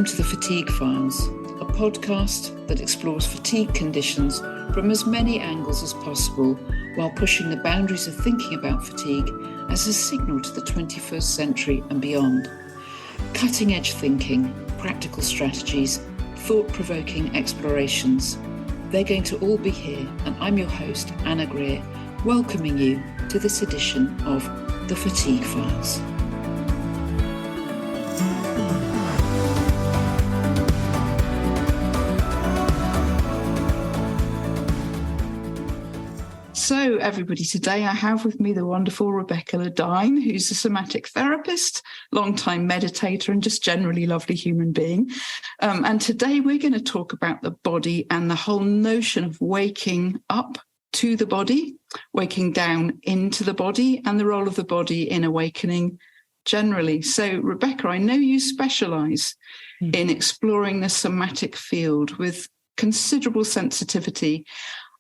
Welcome to the Fatigue Files, a podcast that explores fatigue conditions from as many angles as possible while pushing the boundaries of thinking about fatigue as a signal to the 21st century and beyond. Cutting-edge thinking, practical strategies, thought-provoking explorations. They're going to all be here, and I'm your host, Anna Grear, welcoming you to this edition of the Fatigue Files. So everybody, today I have with me the wonderful Rebekkah LaDyne, who's a somatic therapist, long-time meditator, and just generally lovely human being. And today we're going to talk about the body and the whole notion of waking up to the body, waking down into the body, and the role of the body in awakening generally. So Rebekkah, I know you specialise in exploring the somatic field with considerable sensitivity.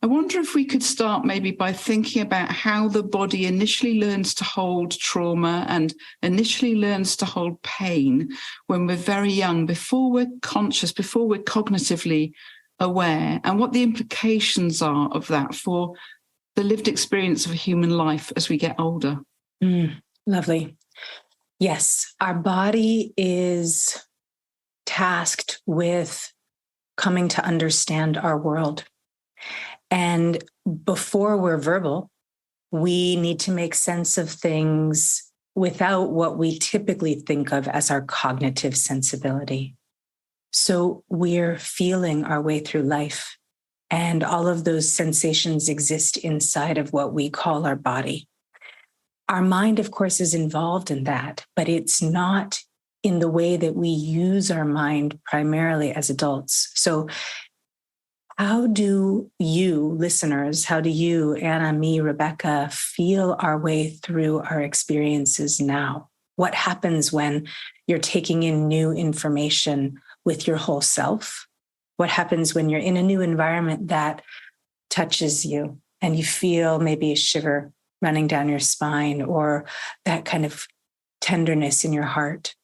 I wonder if we could start maybe by thinking about how the body initially learns to hold trauma and initially learns to hold pain when we're very young, before we're conscious, before we're cognitively aware, and what the implications are of that for the lived experience of a human life as we get older. Lovely. Yes, our body is tasked with coming to understand our world. And before we're verbal, we need to make sense of things without what we typically think of as our cognitive sensibility. So we're feeling our way through life, and all of those sensations exist inside of what we call our body. Our mind, of course, is involved in that, but it's not in the way that we use our mind primarily as adults. So how do you, listeners, how do you, Anna, me, Rebekkah, feel our way through our experiences now? What happens when you're taking in new information with your whole self? What happens when you're in a new environment that touches you and you feel maybe a shiver running down your spine or that kind of tenderness in your heart?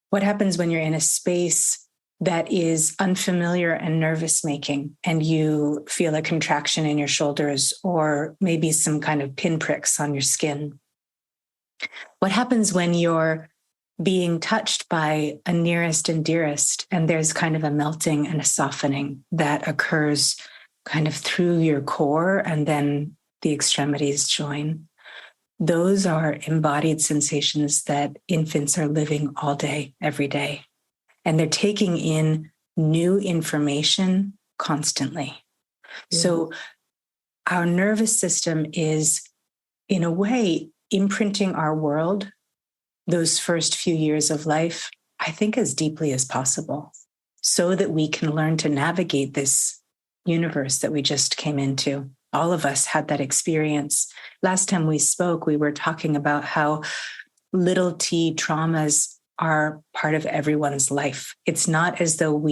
What happens when you're in a space that is unfamiliar and nervous making, and you feel a contraction in your shoulders or maybe some kind of pinpricks on your skin? What happens when you're being touched by a nearest and dearest, and there's kind of a melting and a softening that occurs kind of through your core, and then the extremities join? Those are embodied sensations that infants are living all day, every day. And they're taking in new information constantly. So our nervous system is, in a way, imprinting our world those first few years of life, I think, as deeply as possible, so that we can learn to navigate this universe that we just came into. All of us had that experience. Last time we spoke, we were talking about how little t traumas are part of everyone's life. It's not as though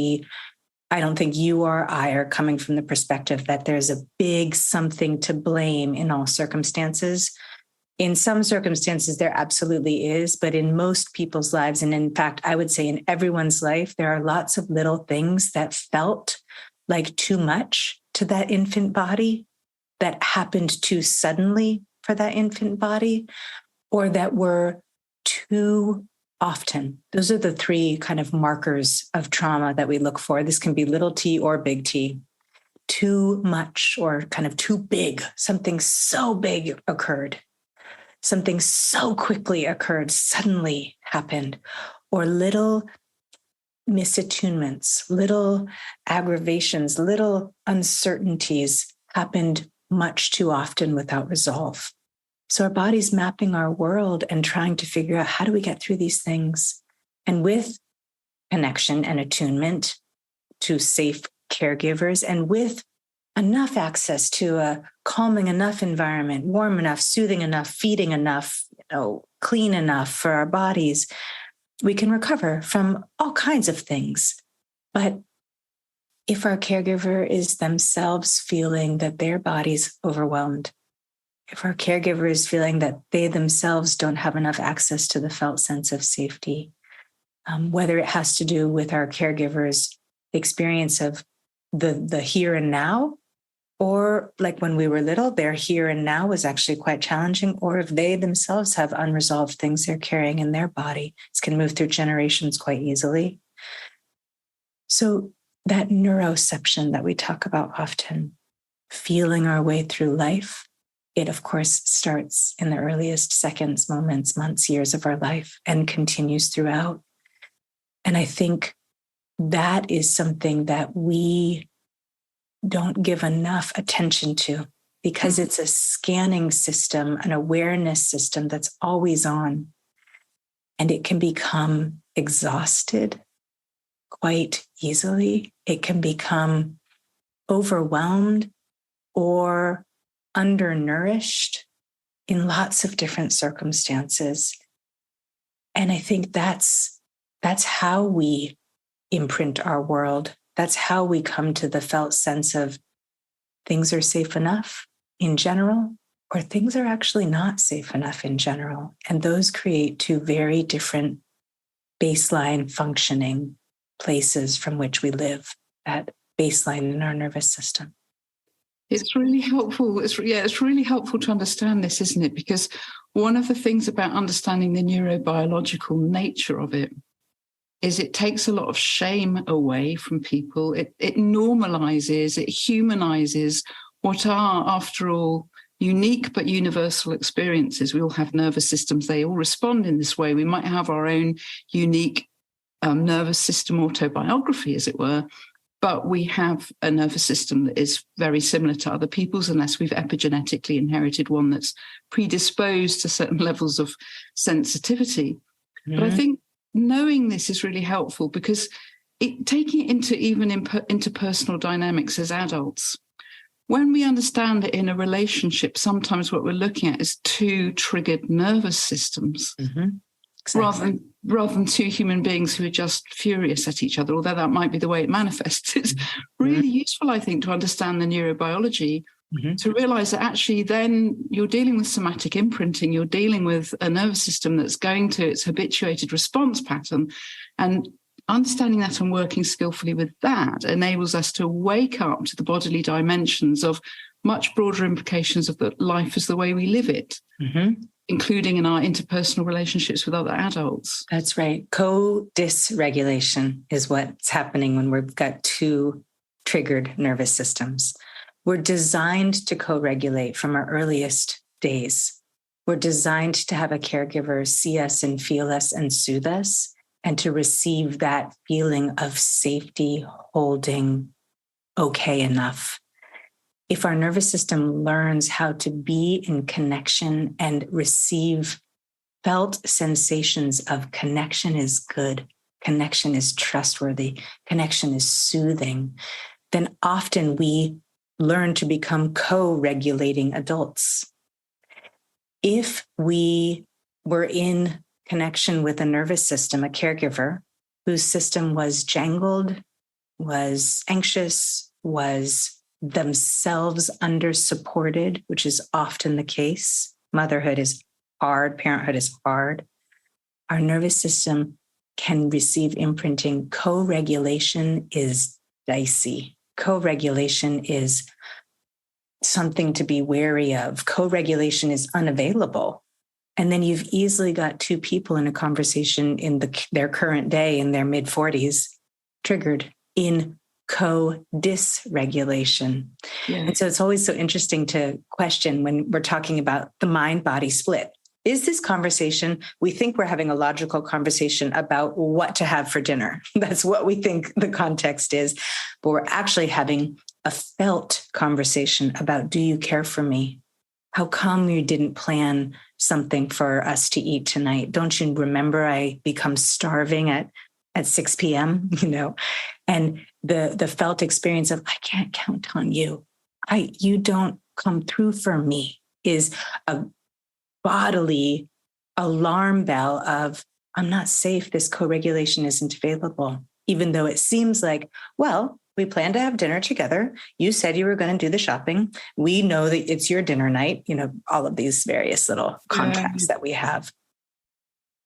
I don't think you or I are coming from the perspective that there's a big something to blame in all circumstances. In some circumstances, there absolutely is, but in most people's lives, and in fact, I would say in everyone's life, there are lots of little things that felt like too much to that infant body, that happened too suddenly for that infant body, or that were too often. Those are the three kind of markers of trauma that we look for. This can be little t or big T. Too much or kind of too big. Something so big occurred. Something so quickly occurred, suddenly happened. Or little misattunements, little aggravations, little uncertainties happened much too often without resolve. So our body's mapping our world and trying to figure out, how do we get through these things? And with connection and attunement to safe caregivers, and with enough access to a calming enough environment, warm enough, soothing enough, feeding enough, clean enough for our bodies, we can recover from all kinds of things. But if our caregiver is themselves feeling that their body's overwhelmed, if our caregiver is feeling that they themselves don't have enough access to the felt sense of safety, whether it has to do with our caregivers' experience of the here and now, or like when we were little, their here and now was actually quite challenging, or if they themselves have unresolved things they're carrying in their body, it can move through generations quite easily. So that neuroception that we talk about often, feeling our way through life, it of course starts in the earliest seconds, moments, months, years of our life and continues throughout. And I think that is something that we don't give enough attention to, because it's a scanning system, an awareness system that's always on. And it can become exhausted quite easily. It can become overwhelmed or undernourished in lots of different circumstances. And I think that's how we imprint our world. That's how we come to the felt sense of things are safe enough in general, or things are actually not safe enough in general. And those create two very different baseline functioning places from which we live, that baseline in our nervous system. It's really helpful. It's really helpful to understand this, isn't it? Because one of the things about understanding the neurobiological nature of it is it takes a lot of shame away from people. It normalizes, it humanizes what are, after all, unique but universal experiences. We all have nervous systems. They all respond in this way. We might have our own unique nervous system autobiography, as it were, but we have a nervous system that is very similar to other people's, unless we've epigenetically inherited one that's predisposed to certain levels of sensitivity. Mm-hmm. But I think knowing this is really helpful, because taking it into even interpersonal dynamics as adults, when we understand that in a relationship, sometimes what we're looking at is two triggered nervous systems, mm-hmm. Exactly. rather than two human beings who are just furious at each other, although that might be the way it manifests. It's really mm-hmm. useful, I think, to understand the neurobiology, mm-hmm. to realize that actually then you're dealing with somatic imprinting, you're dealing with a nervous system that's going to its habituated response pattern, and understanding that and working skillfully with that enables us to wake up to the bodily dimensions of much broader implications of the life as the way we live it, mm-hmm. including in our interpersonal relationships with other adults. That's right. Co-dysregulation is what's happening when we've got two triggered nervous systems. We're designed to co-regulate from our earliest days. We're designed to have a caregiver see us and feel us and soothe us, and to receive that feeling of safety, holding, okay enough. If our nervous system learns how to be in connection and receive felt sensations of connection is good, connection is trustworthy, connection is soothing, then often we learn to become co-regulating adults. If we were in connection with a nervous system, a caregiver whose system was jangled, was anxious, was themselves under-supported, which is often the case. Motherhood is hard, parenthood is hard. Our nervous system can receive imprinting. Co-regulation is dicey. Co-regulation is something to be wary of. Co-regulation is unavailable. And then you've easily got two people in a conversation in their current day, in their mid-40s, triggered in co-dysregulation. Yeah. And so it's always so interesting to question when we're talking about the mind-body split. Is this conversation, we think we're having a logical conversation about what to have for dinner. That's what we think the context is. But we're actually having a felt conversation about, do you care for me? How come you didn't plan something for us to eat tonight? Don't you remember I become starving at 6 p.m., And the felt experience of, I can't count on you. You don't come through for me is a bodily alarm bell of, I'm not safe. This co-regulation isn't available. Even though it seems like, well, we plan to have dinner together. You said you were going to do the shopping. We know that it's your dinner night, all of these various little contracts that we have.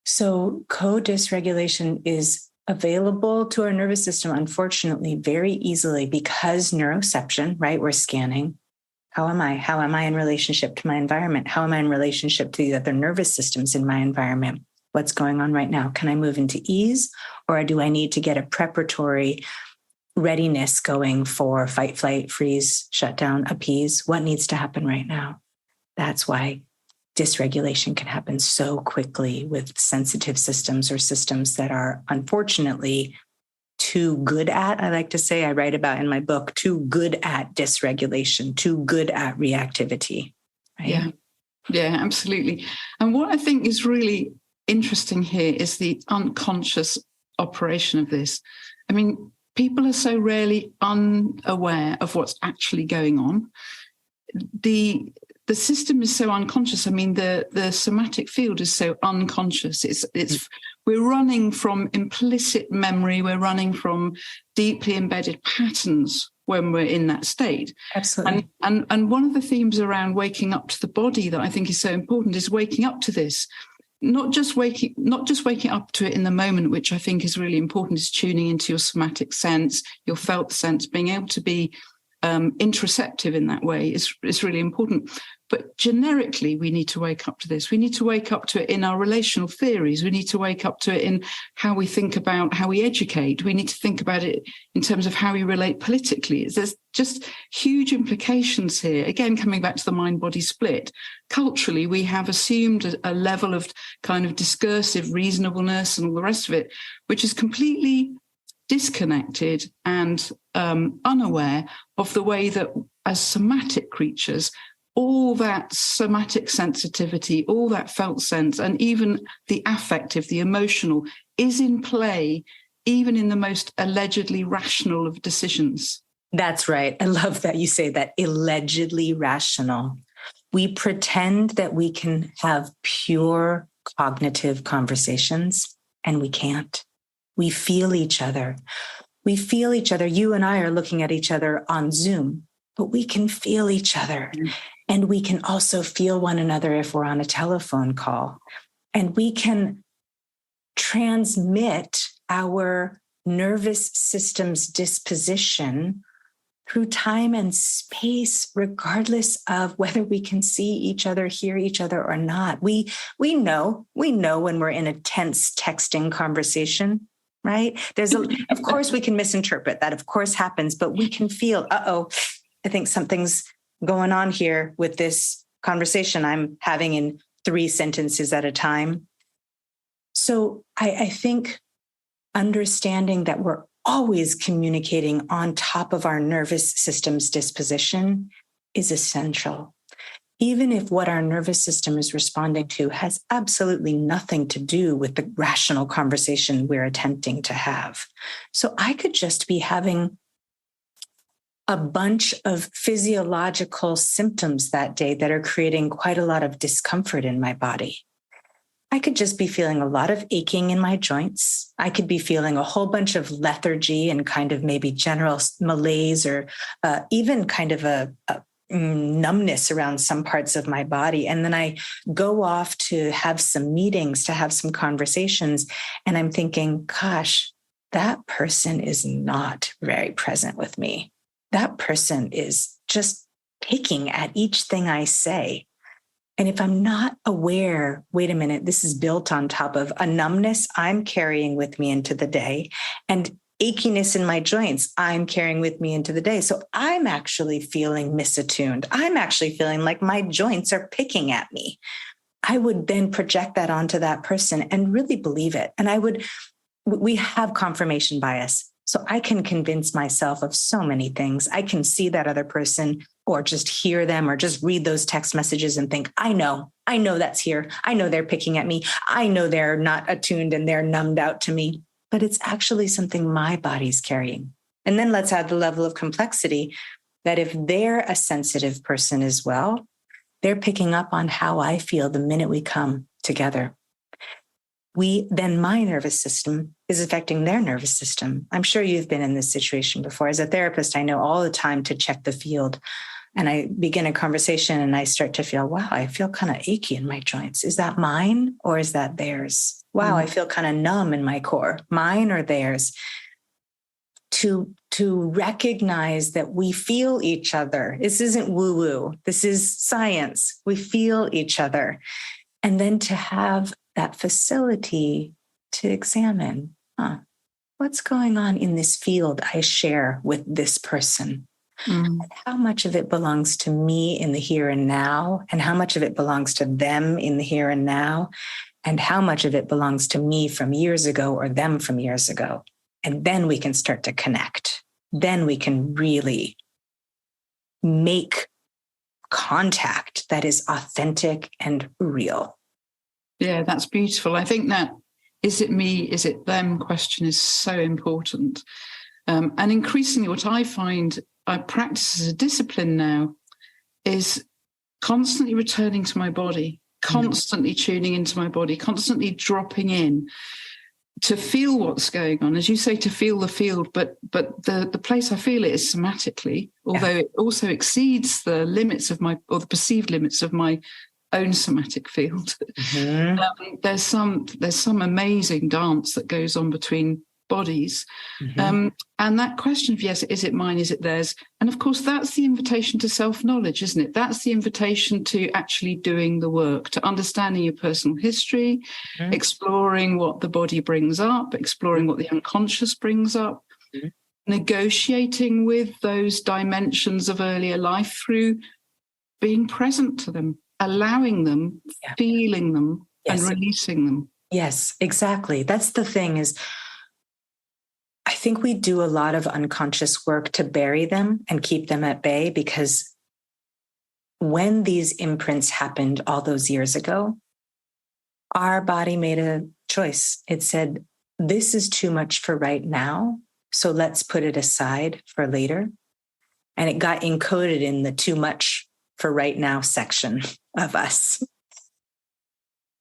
So co-dysregulation is available to our nervous system, unfortunately, very easily because neuroception, right? We're scanning. How am I? How am I in relationship to my environment? How am I in relationship to the other nervous systems in my environment? What's going on right now? Can I move into ease, or do I need to get a preparatory readiness going for fight, flight, freeze, shut down, appease? What needs to happen right now? That's why dysregulation can happen so quickly with sensitive systems or systems that are unfortunately too good at, I like to say, I write about in my book, too good at dysregulation, too good at reactivity. Right? Yeah, absolutely. And what I think is really interesting here is the unconscious operation of this. I mean, people are so rarely unaware of what's actually going on. The system is so unconscious. I mean, the somatic field is so unconscious. We're running from implicit memory. We're running from deeply embedded patterns when we're in that state. Absolutely. And one of the themes around waking up to the body that I think is so important is waking up to this. Not just waking up to it in the moment, which I think is really important, is tuning into your somatic sense, your felt sense, being able to be interoceptive in that way is really important. But generically, we need to wake up to this. We need to wake up to it in our relational theories. We need to wake up to it in how we think about how we educate. We need to think about it in terms of how we relate politically. There's just huge implications here. Again, coming back to the mind-body split, culturally, we have assumed a level of kind of discursive reasonableness and all the rest of it, which is completely disconnected and unaware of the way that as somatic creatures, all that somatic sensitivity, all that felt sense, and even the affective, the emotional, is in play, even in the most allegedly rational of decisions. That's right. I love that you say that, allegedly rational. We pretend that we can have pure cognitive conversations, and we can't. We feel each other. We feel each other. You and I are looking at each other on Zoom, but we can feel each other. And we can also feel one another if we're on a telephone call. And we can transmit our nervous system's disposition through time and space, regardless of whether we can see each other, hear each other or not. We know when we're in a tense texting conversation, right? Of course we can misinterpret that, of course happens, but we can feel, I think something's going on here with this conversation I'm having in 3 sentences at a time. So I think understanding that we're always communicating on top of our nervous system's disposition is essential, even if what our nervous system is responding to has absolutely nothing to do with the rational conversation we're attempting to have. So I could just be having a bunch of physiological symptoms that day that are creating quite a lot of discomfort in my body. I could just be feeling a lot of aching in my joints. I could be feeling a whole bunch of lethargy and kind of maybe general malaise, or even kind of a numbness around some parts of my body. And then I go off to have some meetings, to have some conversations. And I'm thinking, gosh, that person is not very present with me. That person is just picking at each thing I say. And if I'm not aware, wait a minute, this is built on top of a numbness I'm carrying with me into the day, and achiness in my joints I'm carrying with me into the day. So I'm actually feeling misattuned. I'm actually feeling like my joints are picking at me. I would then project that onto that person and really believe it. And we have confirmation bias. So I can convince myself of so many things. I can see that other person, or just hear them, or just read those text messages and think, I know that's here. I know they're picking at me. I know they're not attuned and they're numbed out to me, but it's actually something my body's carrying. And then let's add the level of complexity that if they're a sensitive person as well, they're picking up on how I feel the minute we come together. Then my nervous system is affecting their nervous system. I'm sure you've been in this situation before. As a therapist, I know all the time to check the field. And I begin a conversation and I start to feel, wow, I feel kind of achy in my joints. Is that mine or is that theirs? Wow, I feel kind of numb in my core, mine or theirs. To recognize that we feel each other. This isn't woo-woo. This is science. We feel each other. And then to have that facility to examine, what's going on in this field I share with this person? How much of it belongs to me in the here and now? And how much of it belongs to them in the here and now? And how much of it belongs to me from years ago or them from years ago? And then we can start to connect. Then we can really make contact that is authentic and real. Yeah, that's beautiful. I think that is it me, is it them question is so important. And increasingly what I find I practice as a discipline now is constantly returning to my body, constantly tuning into my body, constantly dropping in to feel what's going on, as you say, to feel the field, but the place I feel it is somatically, although it also exceeds the limits of or the perceived limits of my own somatic field. There's some amazing dance that goes on between bodies. And that question of, yes, is it mine, is it theirs? And of course, that's the invitation to self-knowledge, isn't it? That's the invitation to actually doing the work, to understanding your personal history, exploring what the body brings up, exploring what the unconscious brings up, negotiating with those dimensions of earlier life through being present to them, allowing them, feeling them, and releasing them. Yes, exactly. That's the thing is, I think we do a lot of unconscious work to bury them and keep them at bay, because when these imprints happened all those years ago, our body made a choice. It said, this is too much for right now, so let's put it aside for later. And it got encoded in the too much for right now section of us.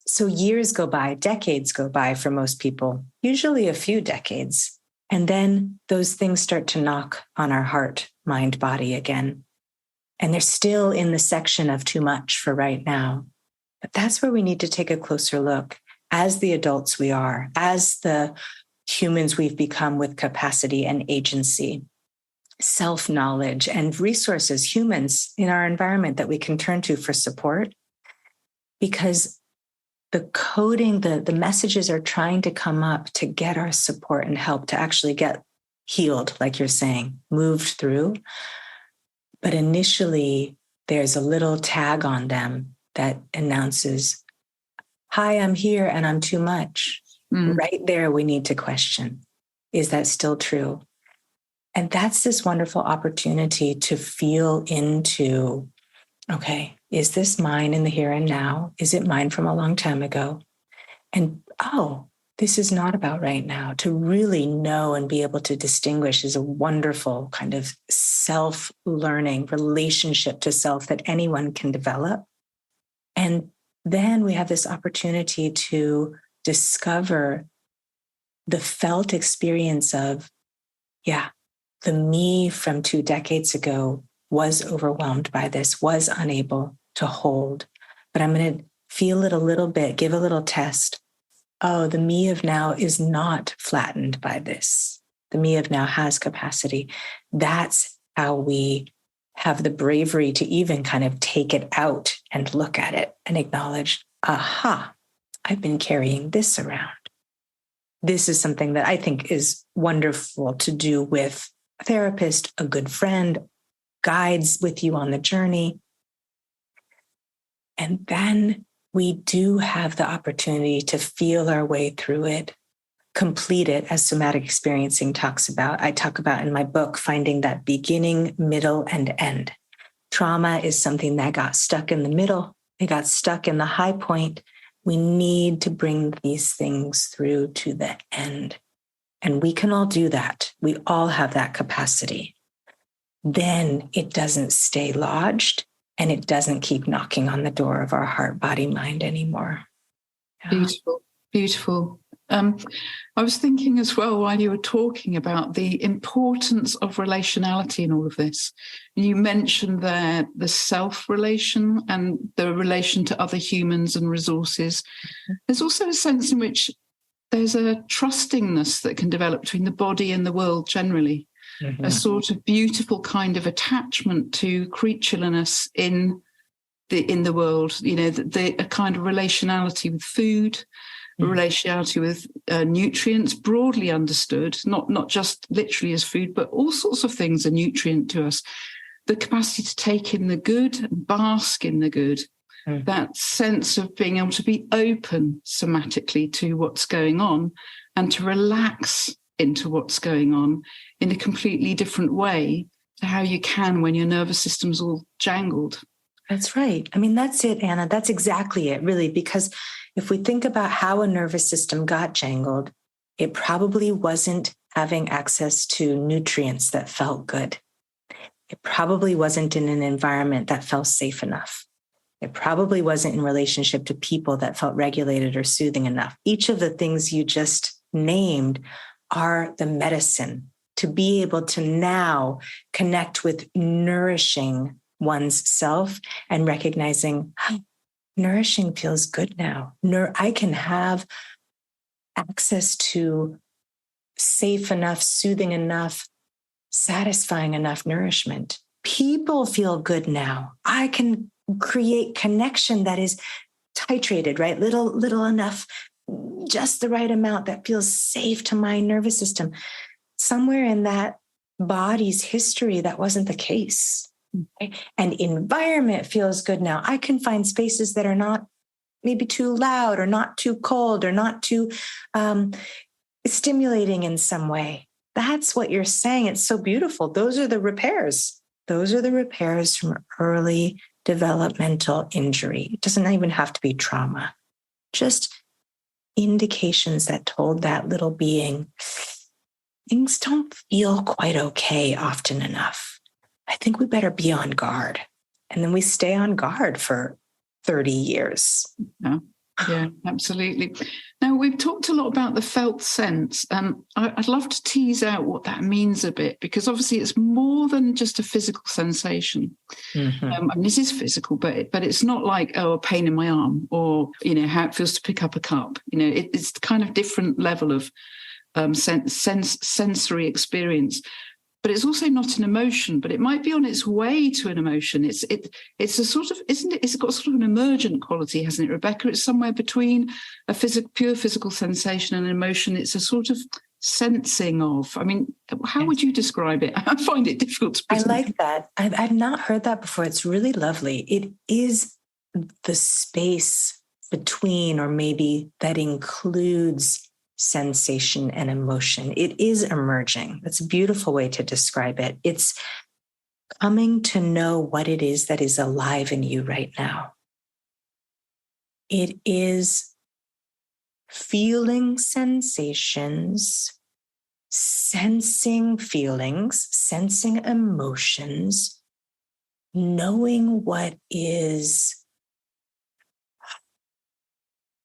So years go by, decades go by for most people, usually a few decades. And then those things start to knock on our heart, mind, body again. And they're still in the section of too much for right now. But that's where we need to take a closer look as the adults we are, as the humans we've become with capacity and agency, self-knowledge and resources, humans in our environment that we can turn to for support. Because the coding, the messages are trying to come up to get our support and help to actually get healed, like you're saying, moved through. But initially, there's a little tag on them that announces, hi, I'm here and I'm too much. Right there, we need to question, is that still true? And that's this wonderful opportunity to feel into, okay, is this mine in the here and now? Is it mine from a long time ago? And, this is not about right now. To really know and be able to distinguish is a wonderful kind of self-learning relationship to self that anyone can develop. And then we have this opportunity to discover the felt experience of, the me from 2 decades ago was overwhelmed by this, was unable to hold. But I'm going to feel it a little bit, give a little test. Oh, the me of now is not flattened by this. The me of now has capacity. That's how we have the bravery to even kind of take it out and look at it and acknowledge, aha, I've been carrying this around. This is something that I think is wonderful to do with a therapist, a good friend, guides with you on the journey. And then we do have the opportunity to feel our way through it, complete it, as somatic experiencing talks about. I talk about in my book, finding that beginning, middle, and end. Trauma is something that got stuck in the middle. It got stuck in the high point. We need to bring these things through to the end. And we can all do that. We all have that capacity. Then it doesn't stay lodged and it doesn't keep knocking on the door of our heart, body, mind anymore. Yeah. Beautiful, beautiful. I was thinking as well while you were talking about the importance of relationality in all of this. You mentioned there the self-relation and the relation to other humans and resources. There's also a sense in which there's a trustingness that can develop between the body and the world generally, a sort of beautiful kind of attachment to creatureliness in the world, a kind of relationality with food, a relationality with nutrients, broadly understood, not just literally as food, but all sorts of things are nutrient to us. The capacity to take in the good and bask in the good, that sense of being able to be open somatically to what's going on and to relax into what's going on in a completely different way to how you can when your nervous system's all jangled. That's right. I mean, that's it, Anna. That's exactly it, really, because if we think about how a nervous system got jangled, it probably wasn't having access to nutrients that felt good. It probably wasn't in an environment that felt safe enough. It probably wasn't in relationship to people that felt regulated or soothing enough. Each of the things you just named are the medicine to be able to now connect with nourishing one's self and recognizing, nourishing feels good now. I can have access to safe enough, soothing enough, satisfying enough nourishment. People feel good now. I can create connection that is titrated, right? Little enough, just the right amount that feels safe to my nervous system. Somewhere in that body's history, that wasn't the case. Okay? And environment feels good now. I can find spaces that are not maybe too loud or not too cold or not too stimulating in some way. That's what you're saying. It's so beautiful. Those are the repairs. Those are the repairs from early developmental injury. It doesn't even have to be trauma. Just indications that told that little being, things don't feel quite okay often enough. I think we better be on guard. And then we stay on guard for 30 years. Yeah, absolutely. Now, we've talked a lot about the felt sense, and I'd love to tease out what that means a bit, because obviously it's more than just a physical sensation. I mean, this is physical, but it's not like, a pain in my arm or, how it feels to pick up a cup. It's kind of different level of sensory experience. But it's also not an emotion, but it might be on its way to an emotion. It's a sort of, isn't it? It's got sort of an emergent quality, hasn't it, Rebekah? It's somewhere between a pure physical sensation and an emotion. It's a sort of sensing of. I mean, how would you describe it? I find it difficult to present. I like that. I've not heard that before. It's really lovely. It is the space between, or maybe that includes sensation and emotion. It is emerging. That's a beautiful way to describe it. It's coming to know what it is that is alive in you right now. It is feeling sensations, sensing feelings, sensing emotions, knowing what is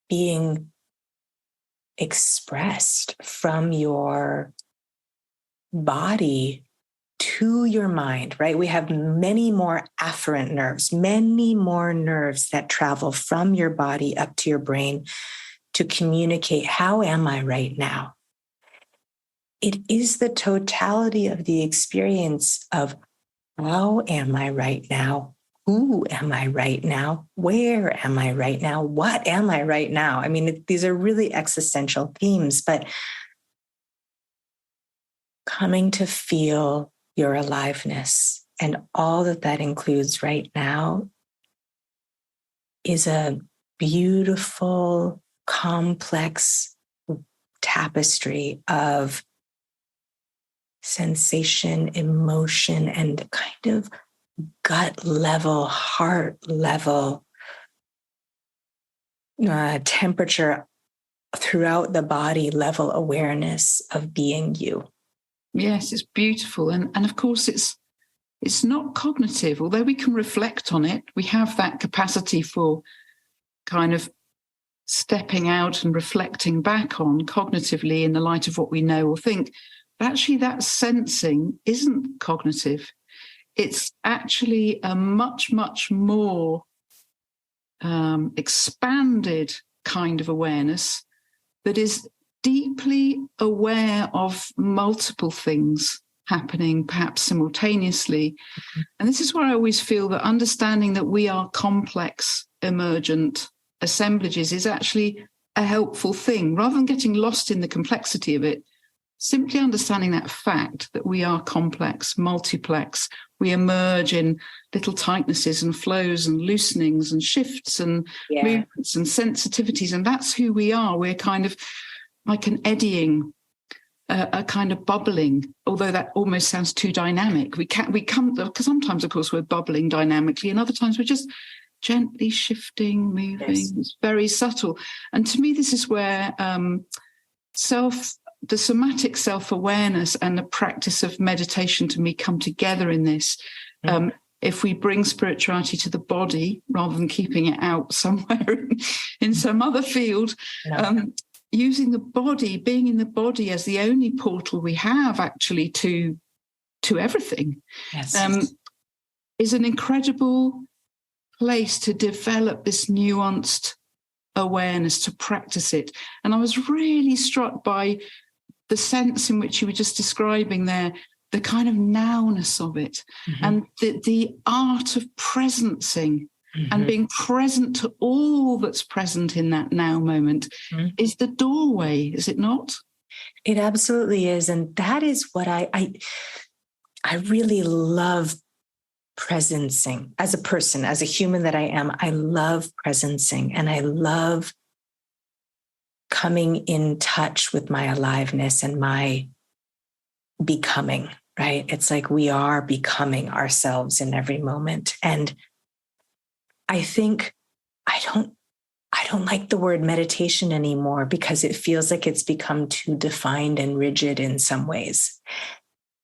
being expressed from your body to your mind, right? We have many more afferent nerves, many more nerves that travel from your body up to your brain to communicate, how am I right now? It is the totality of the experience of how am I right now? Who am I right now? Where am I right now? What am I right now? I mean, these are really existential themes, but coming to feel your aliveness and all that includes right now is a beautiful, complex tapestry of sensation, emotion, and kind of gut level, heart level temperature throughout the body level awareness of being you. Yes, it's beautiful. And of course, it's not cognitive, although we can reflect on it. We have that capacity for kind of stepping out and reflecting back on cognitively in the light of what we know or think. But actually, that sensing isn't cognitive. It's actually a much, much more expanded kind of awareness that is deeply aware of multiple things happening, perhaps simultaneously. Mm-hmm. And this is where I always feel that understanding that we are complex, emergent assemblages is actually a helpful thing. Rather than getting lost in the complexity of it, simply understanding that fact that we are complex, multiplex, we emerge in little tightnesses and flows and loosenings and shifts and movements and sensitivities. And that's who we are. We're kind of like an eddying, a kind of bubbling, although that almost sounds too dynamic. We come, because sometimes, of course, we're bubbling dynamically, and other times we're just gently shifting, moving. Yes. It's very subtle. And to me, this is where the somatic self-awareness and the practice of meditation to me come together in this. Mm-hmm. If we bring spirituality to the body rather than keeping it out somewhere in some other field, using the body, being in the body as the only portal we have actually to everything, is an incredible place to develop this nuanced awareness, to practice it. And I was really struck by the sense in which you were just describing there, the kind of nowness of it, mm-hmm. and the art of presencing, mm-hmm. and being present to all that's present in that now moment, mm-hmm. is the doorway, is it not? It absolutely is. And that is what I really love presencing as a person, as a human that I am. I love presencing, and I love coming in touch with my aliveness and my becoming, right? It's like we are becoming ourselves in every moment. And I think I don't like the word meditation anymore because it feels like it's become too defined and rigid in some ways.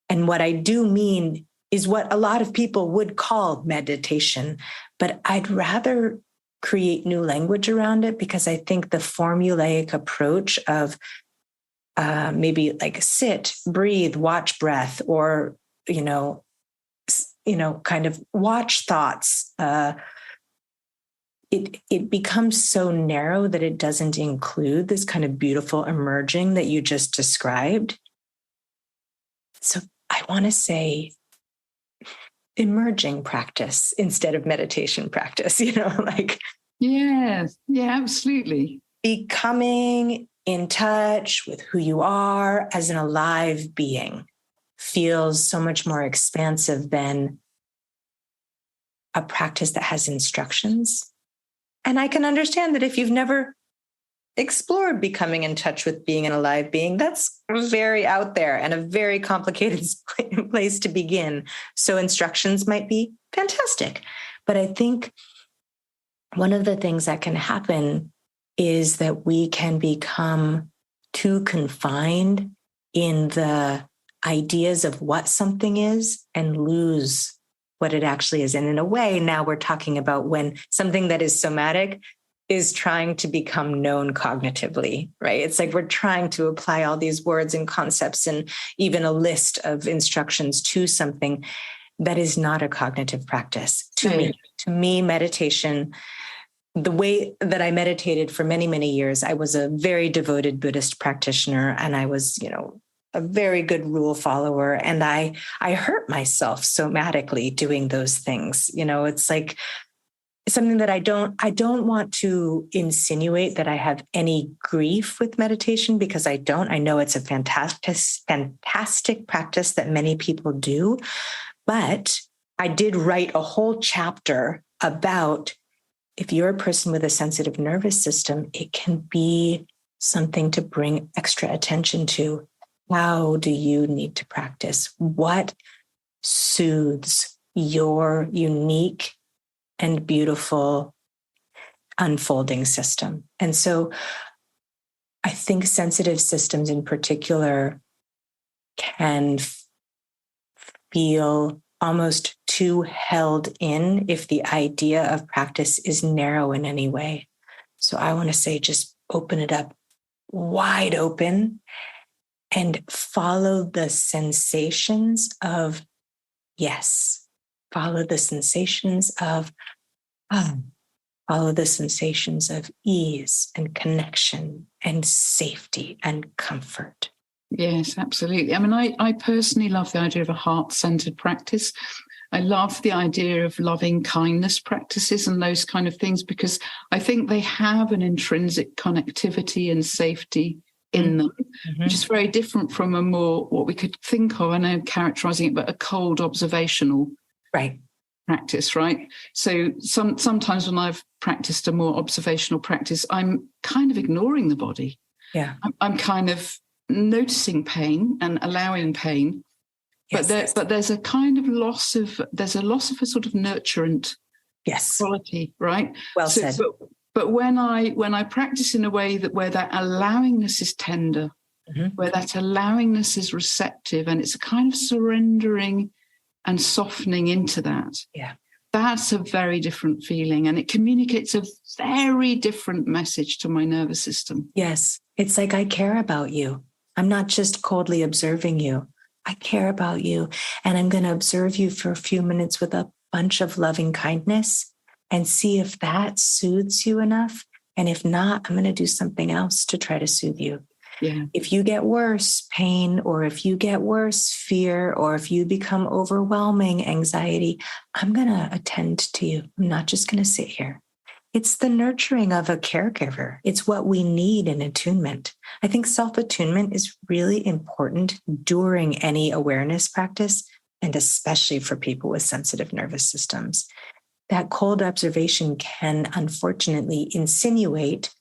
And what I do mean is what a lot of people would call meditation, but I'd rather create new language around it, because I think the formulaic approach of maybe like sit, breathe, watch breath, or, kind of watch thoughts. It becomes so narrow that it doesn't include this kind of beautiful emerging that you just described. So I want to say emerging practice instead of meditation practice, Yes, yeah, absolutely. Becoming in touch with who you are as an alive being feels so much more expansive than a practice that has instructions. And I can understand that if you've never explored becoming in touch with being an alive being, that's very out there and a very complicated place to begin. So instructions might be fantastic. But I think one of the things that can happen is that we can become too confined in the ideas of what something is and lose what it actually is. And in a way, now we're talking about when something that is somatic is trying to become known cognitively, right? It's like we're trying to apply all these words and concepts and even a list of instructions to something that is not a cognitive practice. To me, meditation, the way that I meditated for many, many years, I was a very devoted Buddhist practitioner, and I was, a very good rule follower. And I hurt myself somatically doing those things. It's like something that I don't want to insinuate that I have any grief with meditation, because I don't. I know it's a fantastic practice that many people do. But I did write a whole chapter about, if you're a person with a sensitive nervous system, it can be something to bring extra attention to. How do you need to practice? What soothes your unique and beautiful unfolding system? And so I think sensitive systems in particular can feel almost too held in if the idea of practice is narrow in any way. So I want to say, just open it up wide open and follow the sensations of yes. Follow the sensations of Follow the sensations of ease and connection and safety and comfort. Yes, absolutely. I mean, I personally love the idea of a heart-centered practice. I love the idea of loving kindness practices and those kind of things, because I think they have an intrinsic connectivity and safety in them, which is very different from a more, what we could think of, I know characterizing it, but a cold observational practice, right? So sometimes when I've practiced a more observational practice, I'm kind of ignoring the body. Yeah. I'm kind of noticing pain and allowing pain. Yes. But there's a kind of loss of a sort of nurturant quality, right? Well said. But when I practice in a way where that allowingness is tender, where that allowingness is receptive, and it's a kind of surrendering and softening into that. Yeah. That's a very different feeling, and it communicates a very different message to my nervous system. Yes. It's like, I care about you. I'm not just coldly observing you. I care about you, and I'm going to observe you for a few minutes with a bunch of loving kindness and see if that soothes you enough. And if not, I'm going to do something else to try to soothe you. Yeah. If you get worse pain, or if you get worse fear, or if you become overwhelming anxiety, I'm going to attend to you. I'm not just going to sit here. It's the nurturing of a caregiver. It's what we need in attunement. I think self-attunement is really important during any awareness practice, and especially for people with sensitive nervous systems. That cold observation can unfortunately insinuate,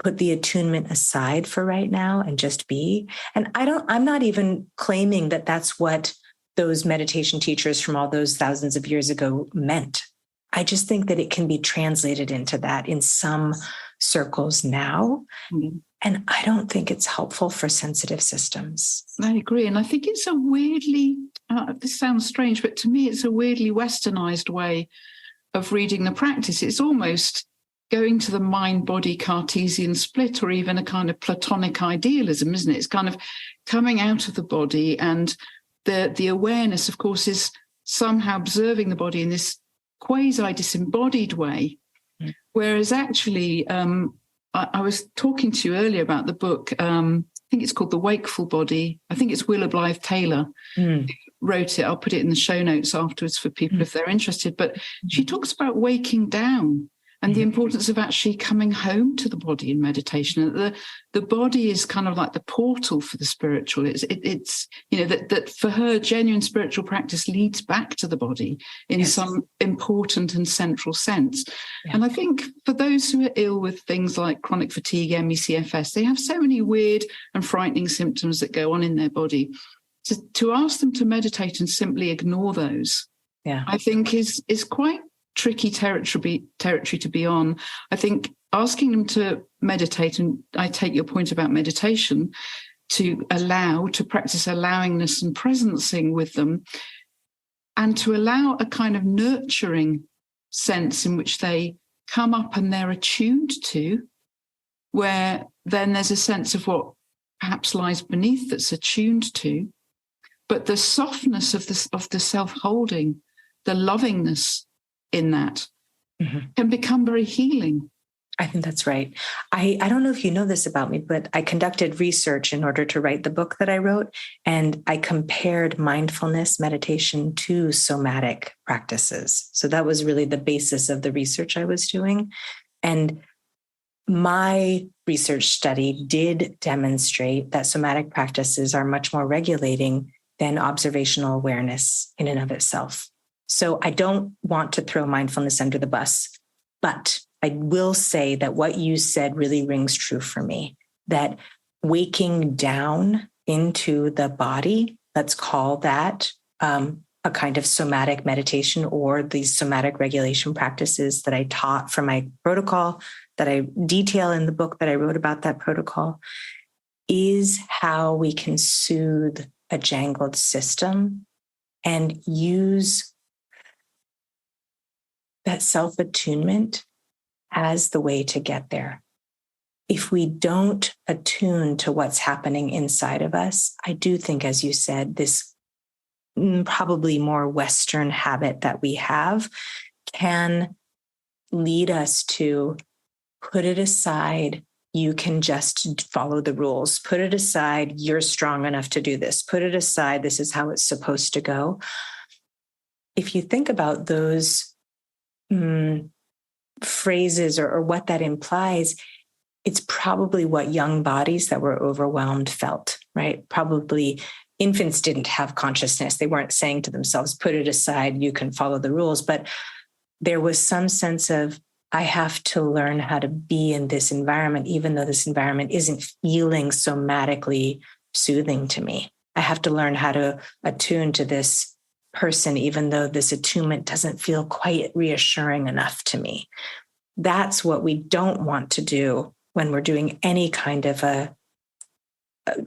put the attunement aside for right now and just be. And I'm not even claiming that that's what those meditation teachers from all those thousands of years ago meant. I just think that it can be translated into that in some circles now. Mm-hmm. And I don't think it's helpful for sensitive systems. I agree. And I think it's a weirdly, this sounds strange, but to me, it's a weirdly westernized way of reading the practice. It's almost going to the mind-body Cartesian split, or even a kind of Platonic idealism, isn't it? It's kind of coming out of the body, and the awareness, of course, is somehow observing the body in this quasi-disembodied way. Mm. Whereas actually, I was talking to you earlier about the book, I think it's called The Wakeful Body. I think it's Willa Blythe Baker who wrote it. I'll put it in the show notes afterwards for people if they're interested. But she talks about waking down and the importance of actually coming home to the body in meditation. The body is kind of like the portal for the spiritual. It's that for her, genuine spiritual practice leads back to the body in some important and central sense. Yeah. And I think for those who are ill with things like chronic fatigue, ME/CFS, they have so many weird and frightening symptoms that go on in their body. To ask them to meditate and simply ignore those, I think is quite tricky territory to be on. I think asking them to meditate, and I take your point about meditation, to practice allowingness and presencing with them, and to allow a kind of nurturing sense in which they come up and they're attuned to, where then there's a sense of what perhaps lies beneath that's attuned to, but the softness of the self-holding, the lovingness in that can become very healing. I think that's right. I don't know if you know this about me, but I conducted research in order to write the book that I wrote, and I compared mindfulness meditation to somatic practices. So that was really the basis of the research I was doing. And my research study did demonstrate that somatic practices are much more regulating than observational awareness in and of itself. So I don't want to throw mindfulness under the bus, but I will say that what you said really rings true for me, that waking down into the body, let's call that a kind of somatic meditation, or these somatic regulation practices that I taught for my protocol, that I detail in the book that I wrote about that protocol, is how we can soothe a jangled system and use that self-attunement as the way to get there. If we don't attune to what's happening inside of us, I do think, as you said, this probably more Western habit that we have can lead us to put it aside. You can just follow the rules. Put it aside. You're strong enough to do this. Put it aside. This is how it's supposed to go. If you think about those phrases or what that implies, it's probably what young bodies that were overwhelmed felt, right? Probably infants didn't have consciousness. They weren't saying to themselves, put it aside, you can follow the rules. But there was some sense of, I have to learn how to be in this environment, even though this environment isn't feeling somatically soothing to me. I have to learn how to attune to this person, even though this attunement doesn't feel quite reassuring enough to me. That's what we don't want to do when we're doing any kind of a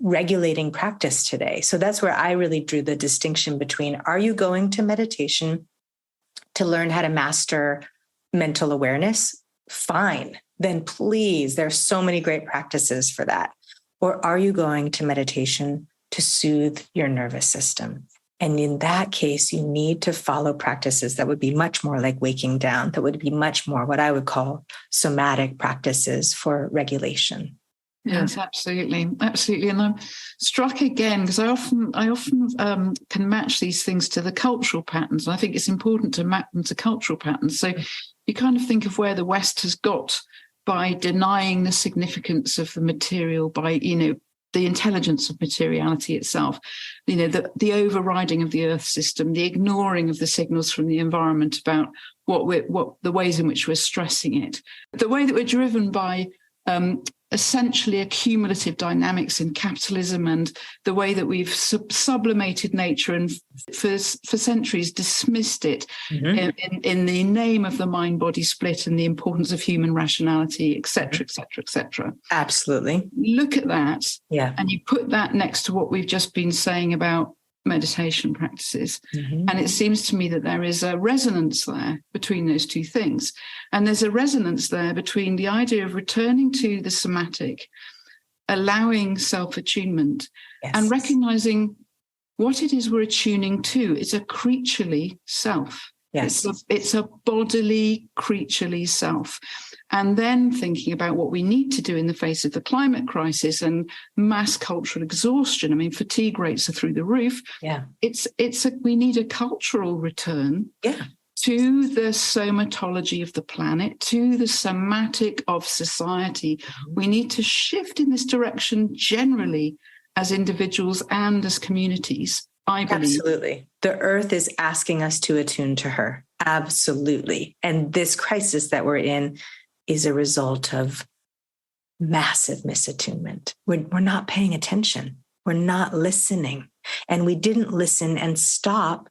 regulating practice today. So that's where I really drew the distinction between, are you going to meditation to learn how to master mental awareness? Fine. Then please, there's so many great practices for that. Or are you going to meditation to soothe your nervous system? And in that case, you need to follow practices that would be much more like waking down, that would be much more what I would call somatic practices for regulation. Yes, absolutely. Absolutely. And I'm struck again, because I often can match these things to the cultural patterns. And I think it's important to map them to cultural patterns. So you kind of think of where the West has got by denying the significance of the material, by, the intelligence of materiality itself, the overriding of the earth system, the ignoring of the signals from the environment about what the ways in which we're stressing it, the way that we're driven by essentially accumulative dynamics in capitalism, and the way that we've sublimated nature and for centuries dismissed it in the name of the mind-body split and the importance of human rationality, et cetera, et cetera, et cetera. Absolutely. Look at that, and you put that next to what we've just been saying about meditation practices. And it seems to me that there is a resonance there between those two things. And there's a resonance there between the idea of returning to the somatic, allowing self-attunement, and recognizing what it is we're attuning to. It's a creaturely self. Yes. It's a bodily, creaturely self. And then thinking about what we need to do in the face of the climate crisis and mass cultural exhaustion. I mean, fatigue rates are through the roof. Yeah. We need a cultural return to the somatology of the planet, to the somatic of society. We need to shift in this direction generally as individuals and as communities, I believe. Absolutely. The earth is asking us to attune to her. Absolutely. And this crisis that we're in is a result of massive misattunement. We're not paying attention. We're not listening. And we didn't listen and stop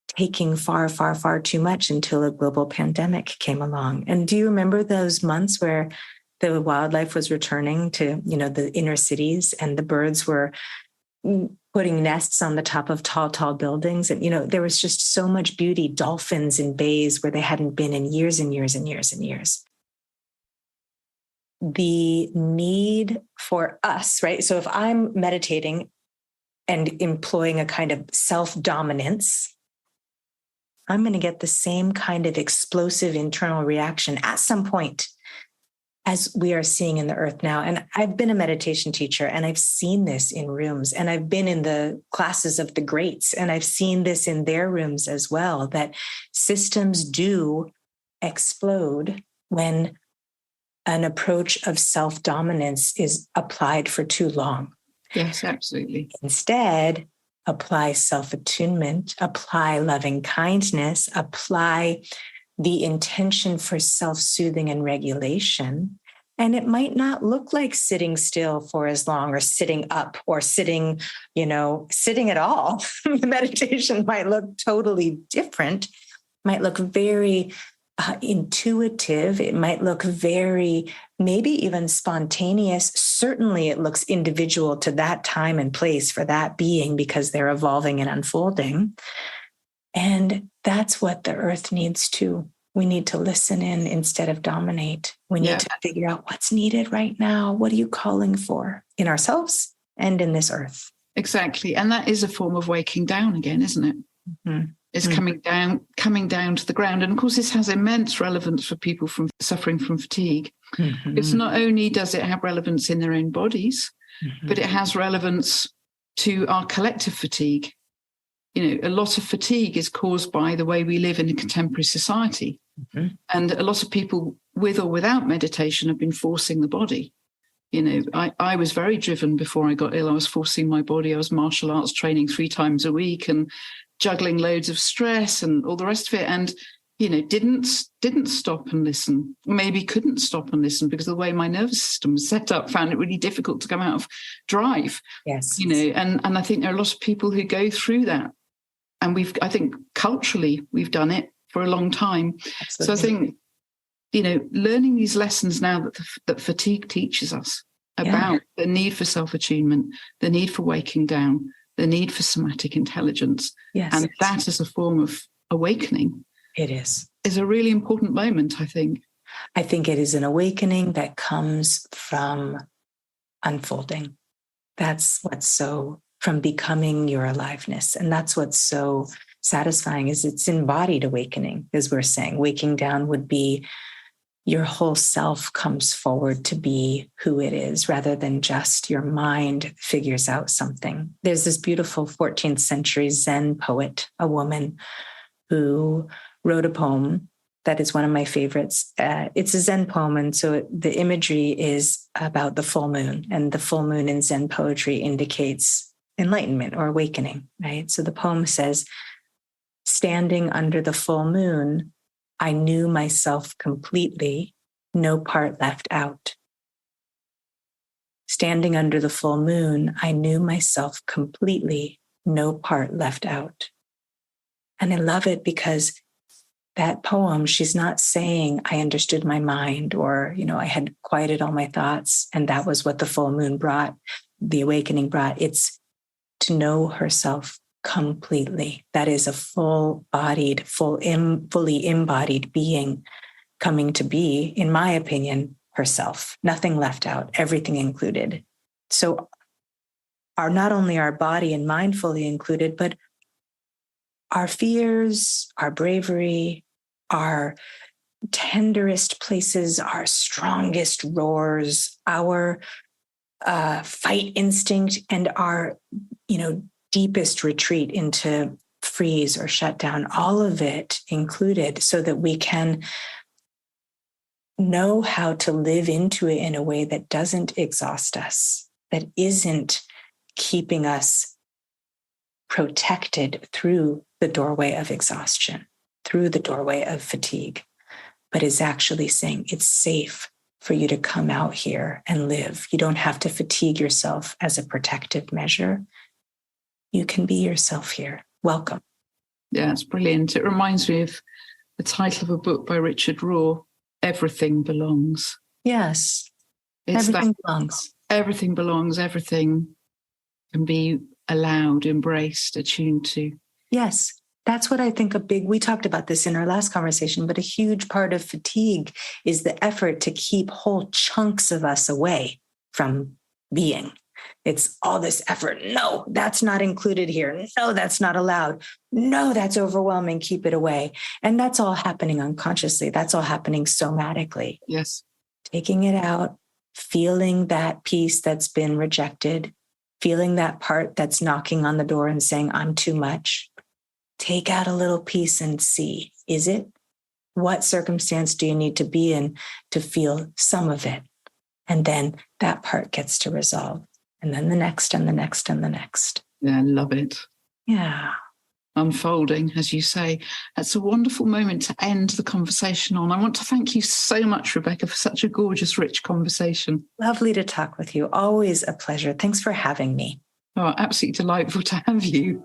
taking far, far, far too much until a global pandemic came along. And do you remember those months where the wildlife was returning to, the inner cities, and the birds were putting nests on the top of tall, tall buildings? And, there was just so much beauty, dolphins in bays where they hadn't been in years and years and years and years. The need for us, right? So if I'm meditating and employing a kind of self-dominance, I'm going to get the same kind of explosive internal reaction at some point as we are seeing in the earth now. And I've been a meditation teacher, and I've seen this in rooms, and I've been in the classes of the greats, and I've seen this in their rooms as well, that systems do explode when an approach of self-dominance is applied for too long. Yes, absolutely. Instead, apply self-attunement, apply loving kindness, apply the intention for self-soothing and regulation. And it might not look like sitting still for as long, or sitting up, or sitting at all. The meditation might look totally different, might look very intuitive. It might look very, maybe even spontaneous. Certainly it looks individual to that time and place for that being, because they're evolving and unfolding. And that's what the earth needs too. We need to listen in instead of dominate. We need to figure out what's needed right now. What are you calling for in ourselves and in this earth? Exactly. And that is a form of waking down again, isn't it? It's coming down to the ground. And of course, this has immense relevance for people suffering from fatigue. Because not only does it have relevance in their own bodies, but it has relevance to our collective fatigue. A lot of fatigue is caused by the way we live in a contemporary society. And a lot of people with or without meditation have been forcing the body. I was very driven before I got ill. I was forcing my body. I was martial arts training 3 times a week and juggling loads of stress and all the rest of it. And, didn't stop and listen. Maybe couldn't stop and listen because of the way my nervous system was set up, found it really difficult to come out of drive. Yes. And I think there are a lot of people who go through that. And I think culturally, we've done it for a long time. Absolutely. So I think, learning these lessons now that fatigue teaches us about the need for self-attunement, the need for waking down, the need for somatic intelligence. Yes. And that as a form of awakening. It is a really important moment, I think. I think it is an awakening that comes from unfolding. That's what's so, from becoming your aliveness. And that's what's so satisfying is it's embodied awakening, as we're saying. Waking down would be your whole self comes forward to be who it is, rather than just your mind figures out something. There's this beautiful 14th century Zen poet, a woman who wrote a poem that is one of my favorites. It's a Zen poem, and so the imagery is about the full moon, and the full moon in Zen poetry indicates enlightenment or awakening, right? So the poem says, "Standing under the full moon, I knew myself completely, no part left out. Standing under the full moon, I knew myself completely, no part left out." And I love it because that poem, she's not saying I understood my mind or, I had quieted all my thoughts and that was what the full moon brought, the awakening brought. It's to know herself completely. That is a full-bodied, fully embodied being coming to be, in my opinion, herself. Nothing left out, everything included. So not only our body and mind fully included, but our fears, our bravery, our tenderest places, our strongest roars, our fight instinct, and our, deepest retreat into freeze or shut down, all of it included, so that we can know how to live into it in a way that doesn't exhaust us, that isn't keeping us protected through the doorway of exhaustion, through the doorway of fatigue, but is actually saying it's safe for you to come out here and live. You don't have to fatigue yourself as a protective measure. You can be yourself here. Welcome. Yeah, it's brilliant. It reminds me of the title of a book by Richard Rohr, Everything Belongs. Yes, everything belongs. Everything belongs. Everything can be allowed, embraced, attuned to. Yes, that's what I think we talked about this in our last conversation, but a huge part of fatigue is the effort to keep whole chunks of us away from being. It's all this effort. No, that's not included here. No, that's not allowed. No, that's overwhelming. Keep it away. And that's all happening unconsciously. That's all happening somatically. Yes. Taking it out, feeling that piece that's been rejected, feeling that part that's knocking on the door and saying, I'm too much. Take out a little piece and see, is it? What circumstance do you need to be in to feel some of it? And then that part gets to resolve. And then the next and the next and the next. Yeah, I love it. Yeah. Unfolding, as you say. That's a wonderful moment to end the conversation on. I want to thank you so much, Rebekkah, for such a gorgeous, rich conversation. Lovely to talk with you. Always a pleasure. Thanks for having me. Oh, absolutely delightful to have you.